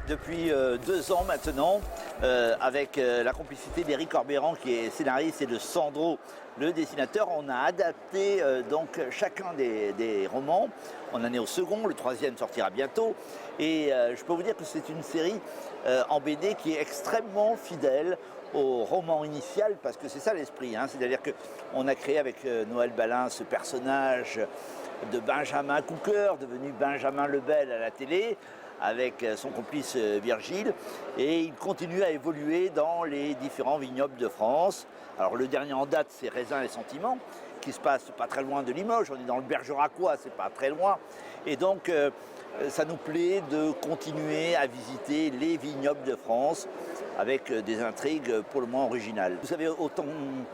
depuis 2 ans maintenant, avec la complicité d'Éric Orbéran qui est scénariste et de Sandro le dessinateur. On a adapté donc chacun des romans. On en est au second, le troisième sortira bientôt. Et je peux vous dire que c'est une série en BD qui est extrêmement fidèle au roman initial, parce que c'est ça l'esprit, hein. C'est-à-dire qu'on a créé avec Noël Balin ce personnage de Benjamin Cooker, devenu Benjamin Lebel à la télé, avec son complice Virgile, et il continue à évoluer dans les différents vignobles de France. Alors le dernier en date, c'est Raisins et Sentiments, qui se passe pas très loin de Limoges, on est dans le Bergeracois, c'est pas très loin, et donc ça nous plaît de continuer à visiter les vignobles de France avec des intrigues pour le moins originales. Vous savez autant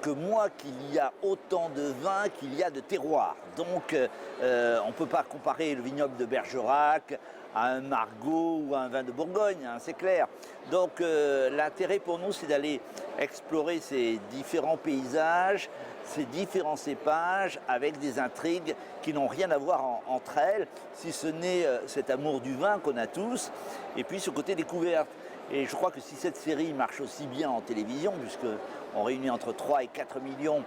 que moi qu'il y a autant de vins qu'il y a de terroirs. Donc on ne peut pas comparer le vignoble de Bergerac à un Margaux ou à un vin de Bourgogne, hein, c'est clair. Donc l'intérêt pour nous, c'est d'aller explorer ces différents paysages, ces différents cépages, avec des intrigues qui n'ont rien à voir entre elles, si ce n'est cet amour du vin qu'on a tous, et puis ce côté découverte. Et je crois que si cette série marche aussi bien en télévision, puisqu'on réunit entre 3 et 4 millions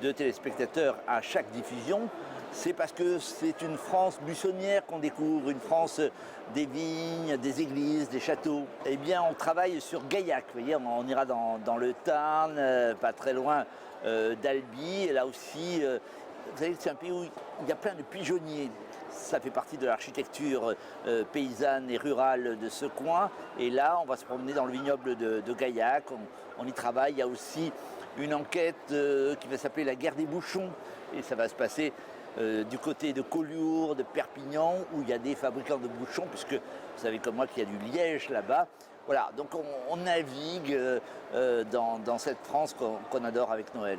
de téléspectateurs à chaque diffusion, c'est parce que c'est une France buissonnière qu'on découvre, une France des vignes, des églises, des châteaux. Eh bien, on travaille sur Gaillac, vous voyez, on ira dans le Tarn, pas très loin d'Albi, et là aussi, vous savez, c'est un pays où il y a plein de pigeonniers. Ça fait partie de l'architecture paysanne et rurale de ce coin. Et là, on va se promener dans le vignoble de Gaillac. On y travaille. Il y a aussi une enquête qui va s'appeler la guerre des bouchons. Et ça va se passer du côté de Collioure, de Perpignan, où il y a des fabricants de bouchons, puisque vous savez comme moi qu'il y a du liège là-bas. Voilà, donc on navigue dans cette France qu'on adore avec Noël.